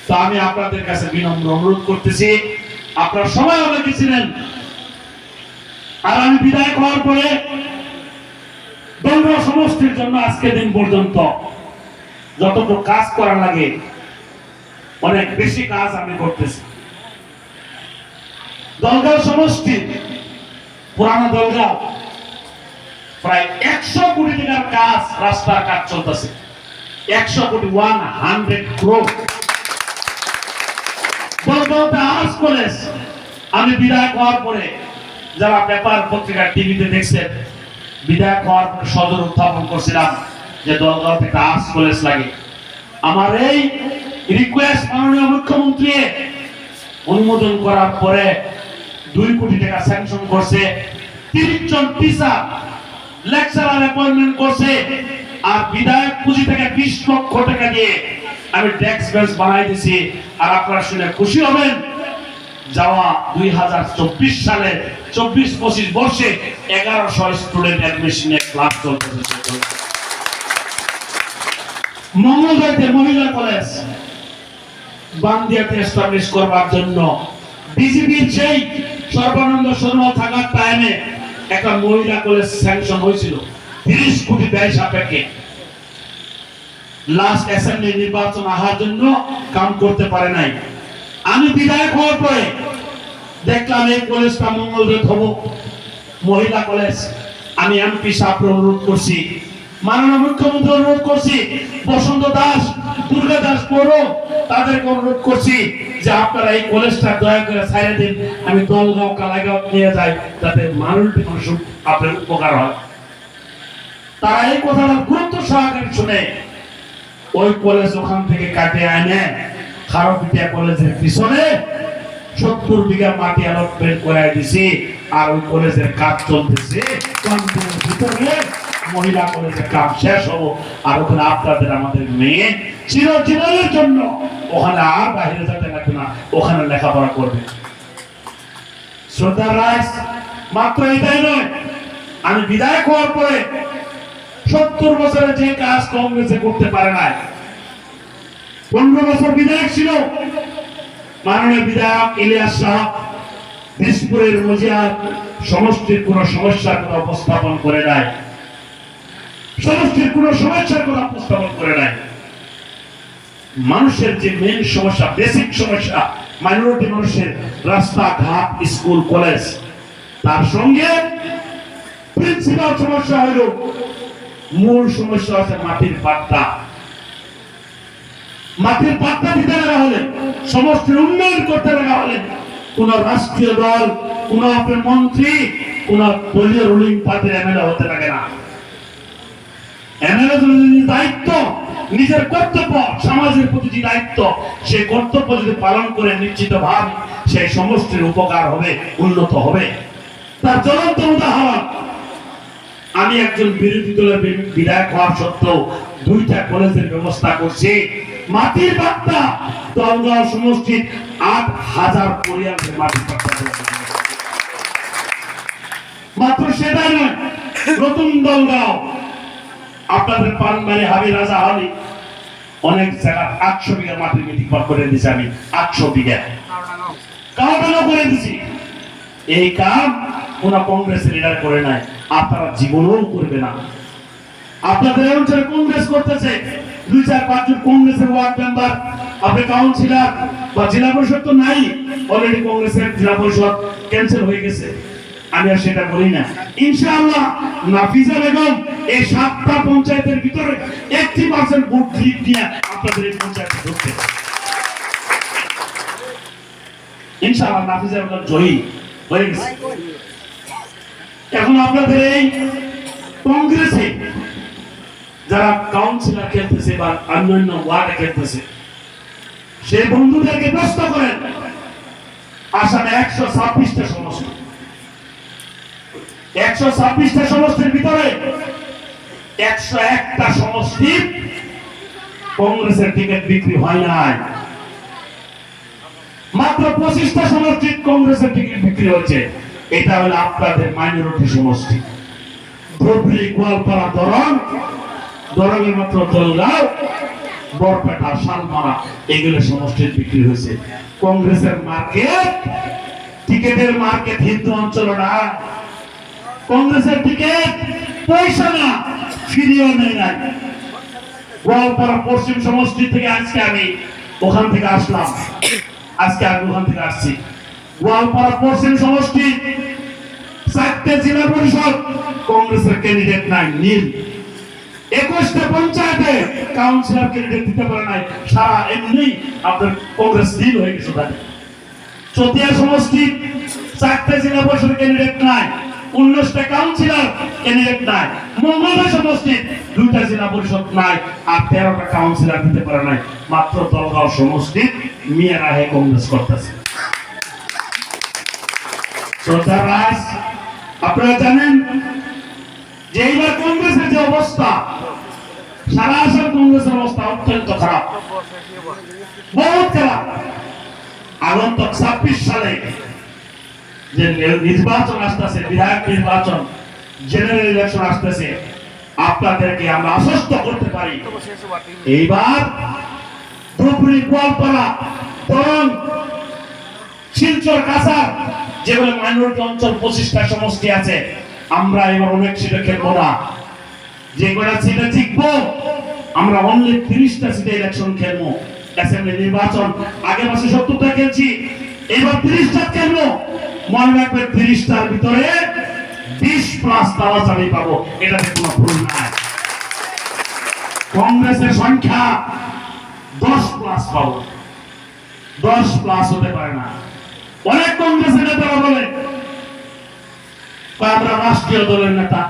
তো আমি আপনাদের কাছে বিনম্র অনুরোধ করতেছি, আপনারা সবাই আমাকে ছিলেন, আর আমি বিদায় হওয়ার পরে দলগাঁও সমষ্টির জন্য আজকে দিন পর্যন্ত যতটুকু কাজ করা লাগে অনেক বেশি কাজ আমি করতেছি। দলগাঁও সমষ্টি পুরানো দলগাঁও প্রায় 100 কোটি টাকার কাজ, রাস্তার কাজ চলতেছে। 100 কোটি, 100 crore। দলগাঁওতে আর্টস কলেজ আমি বিদায় হওয়ার পরে, যারা পেপার পত্রিকা টিভিতে দেখছেন, বিদায় হওয়ার পরে সদর উত্থাপন করছিলাম যে দলগাঁওতে একটা আর্টস কলেজ লাগে। আমার এই রিকোয়েস্ট মাননীয় মুখ্যমন্ত্রী অনুমোদন করার পরে 2 কোটি টাকা স্যাংশন করছে। 30 জন টিচার লেকচারার অ্যাপয়েন্টমেন্ট করছে। আর বিধায়ক পুঁজি থেকে 20 লক্ষ টাকা দিয়ে আমি ডেস্ক বেঞ্চ বানাই দিয়েছি। আর আপনারা শুনে খুশি হবেন, যাওয়া 2024 সালে 24-25 বর্ষে 1100 স্টুডেন্ট অ্যাডমিশনের ক্লাস চলতেছে। মঙ্গলদৈতে মহিলা কলেজ বান্দিয়াতে এস্টাবলিশ করবার জন্য বিজেপির সেই সর্বানন্দ সোনোয়াল থাকার টাইমে একটা মহিলা কলেজ স্যাংশন হয়েছিল 30 কোটি ব্যয় সাপেক্ষে। লাস্ট অ্যাসেম্বলি নির্বাচন আসার জন্য কাম করতে পারে নাই। আমি বিধায়ক হওয়ার পরে দেখলাম এই কলেজটা মঙ্গলদৈত হবো, মহিলা কলেজ। আমি এমপি সাহেবকে অনুরোধ করছি, মাননীয় মুখ্যমন্ত্রী অনুরোধ করছি, বসন্ত দাস, দুর্গা দাস পৌর তাদেরকে অনুরোধ করছি যে আপনারা এই কলেজটা দয়া করে ছাইড়ে দিন, আমি দলগাঁও কালাগাঁও নিয়ে যাই, যাতে মানুষের আপনার উপকার হয়। তারা এই কথাটা গুরুত্ব সহকারে শুনে ওই কলেজ ওখান থেকে কাটে আনে খারপিটিয়া কলেজের পিছনে 70 বিঘা মাটি অ্যালটমেন্ট করে দিছি। আর ওই কলেজের কাজ চলতেছে, ভিতরে মহিলা কলেজের কাজ শেষ হবো। আর ওখানে আপনাদের আমাদের মেয়ে চিরজীবনের জন্য ওখানে আর বাইরে যেতে লাগবে না, ওখানে লেখাপড়া করবে। শ্রদ্ধা রায়, মাত্র এটাই নয়, আমি বিধায়ক হওয়ার পরে 70 বছরে যে কাজ কংগ্রেসে করতে পারে নাই, 15 বছর বিধায়ক ছিল মাননীয় বিধায়ক ইলিয়াস সাহেব, দিসপুরের মজিয়ার সমষ্টির কোন সমস্যার কথা উপস্থাপন করে নাই, সমষ্টির কোন সমস্যার কথা উপস্থাপন করে নাই। মানুষের যে মেইন সমস্যা, বেসিক সমস্যা, মাইনরিটি মানুষের রাস্তাঘাট, স্কুল, কলেজ, তার সঙ্গে প্রিন্সিপাল সমস্যা হলো, মূল সমস্যা হচ্ছে মাটির পাট্টা। মাটির পাট্টা দিতে লাগা হলে, সমষ্টির উন্নয়ন করতে লাগা হলে কোন রাষ্ট্রীয় দল, কোন আপনার মন্ত্রী, কোন দলীয় রুলিং পার্টির এমএলএ হতে লাগে না। এমএলএ দায়িত্ব, নিজের কর্তব্য, সমাজের প্রতি যে দায়িত্ব, সেই কর্তব্য যদি পালন করে নিশ্চিত ভাব সেই সমষ্টির উপকার হবে, উন্নত হবে। তার জ্বলন্ত উদাহরণ, আমি একজন বিরোধী দলের বিধায়ক হওয়া সত্ত্বেও 2টা কলেজের ব্যবস্থা করছি। মাটির পাট্টা দলগাঁও সমষ্টির 8000 পরিবারের মাটির পাট্টা। মাত্র সেটাই নয়, নতুন দলগাঁও আপনাদের পানবাড়ি, হাবি রাজা হলি অনেক জায়গা 800 বিঘা মাটির মিটিং করে দিয়েছি আমি। 800 বিঘা কাউটানো করে দিছি। এই কাম কোন কংগ্রেসের লিডার করে নাই, আপনারা জীবনেও করবে না। আপনাদের অঞ্চলে কংগ্রেস করতেছে, 2-4-5 জন কংগ্রেসের ওয়ার্ড মেম্বার, আপনি কাউন্সিলর বা জেলা পরিষদ তো নাই, অলরেডি কংগ্রেসের জেলা পরিষদ ক্যান্সেল হয়ে গেছে। আমি আর সেটা বলি না। ইনশাআল্লাহ নাফিজা বেগম এই 7টা পঞ্চায়েতের ভিতরে 80% ভোট লিড নিয়ে আপনাদের এই পঞ্চায়েতে ঢুকতে, ইনশাআল্লাহ নাফিজা বেগম জয়ী হয়ে গেছে। এখন আপনাদের এই কংগ্রেসে যারা কাউন্সিলর খেলতেছে বা অন্যান্য ওয়ার্ডে খেলতেছে, সেই বন্ধুদেরকে প্রশ্ন করেন, আসামে 126টা সমষ্টি, 126টা সমষ্টির ভিতরে 101টা সমষ্টি কংগ্রেসের টিকিট বিক্রি হয় নাই। মাত্র 25টা সমষ্টি কংগ্রেসের টিকিট বিক্রি হচ্ছে। এটা হলো আপনাদের মাইনরিটি সমষ্টি। ধুবড়ী, গোয়ালপাড়া, দরং, দরঙের মাত্র দলগাঁও, বরপেটা, শালমারা এগুলো সমষ্টির বিক্রি হয়েছে। কংগ্রেসের মার্কেট, টিকেটের মার্কেট হিন্দু অঞ্চল না। কংগ্রেসের টিকেট পয়সা না, ফিরিয়েও নেই নাই। গোয়ালপাড়া পশ্চিম সমষ্টি থেকে আজকে আমি ওখান থেকে আসলাম, আজকে আমি ওখান থেকে আসছি। গোয়ালপাড়া পশ্চিম সমষ্টি 4টে জেলা পরিষদ কংগ্রেসের ক্যান্ডিডেট নাই, নীল। 21টা পঞ্চায়েতে কাউন্সিলর ক্যান্ডিডেট দিতে পারে নাই, সারা এমনি আপনার কংগ্রেস নীল হয়ে গেছে। চতিয়া সমষ্টি 4টে জেলা পরিষদ ক্যান্ডিডেট নাই, 19টা কাউন্সিলর ক্যান্ডিডেট নাই। মঙ্গলদৈ সমষ্টি 2টা জেলা পরিষদ নাই, আর 13টা কাউন্সিলর দিতে পারে নাই। মাত্র দলগাঁও সমষ্টি মিয়ারা হে কংগ্রেস করতেছে। আপনারা জানেন যে এইবার কংগ্রেসের যে অবস্থা, সারা আসাম কংগ্রেসের অবস্থা অত্যন্ত খারাপ, বহুত খারাপ। আগন্তুক 26 সালে যে নির্বাচন আসতেছে, বিধায়ক নির্বাচন, জেনারেল ইলেকশন আসতেছে, আপনাদেরকে আমরা আশ্বস্ত করতে পারি এইবার ধুবড়ী, গোয়ালপাড়া, দরং, শিলচর, কাছাড় যেগুলো মাইনরিটি অঞ্চল 25টা সমষ্টি আছে, আমরা এবার অনেক সিটে খেলবো না। যে কটা সিটে জিতবো আমরা অনলি 30টা সিটে ইলেকশন খেলবো। অ্যাসেম্বলি নির্বাচন আগে মাসে 70টা খেলছি, এবার 30টা খেলবো। মনে রাখবেন 30টার ভিতরে 20+ তাওয়াজ আমি পাবো, এটাতে কোনো ভুল নাই। কংগ্রেসের সংখ্যা 10+ পাবো, 10+ হতে পারে না। অনেক কংগ্রেসের নেতারা বলে আমরা রাষ্ট্রীয় দলের নেতা,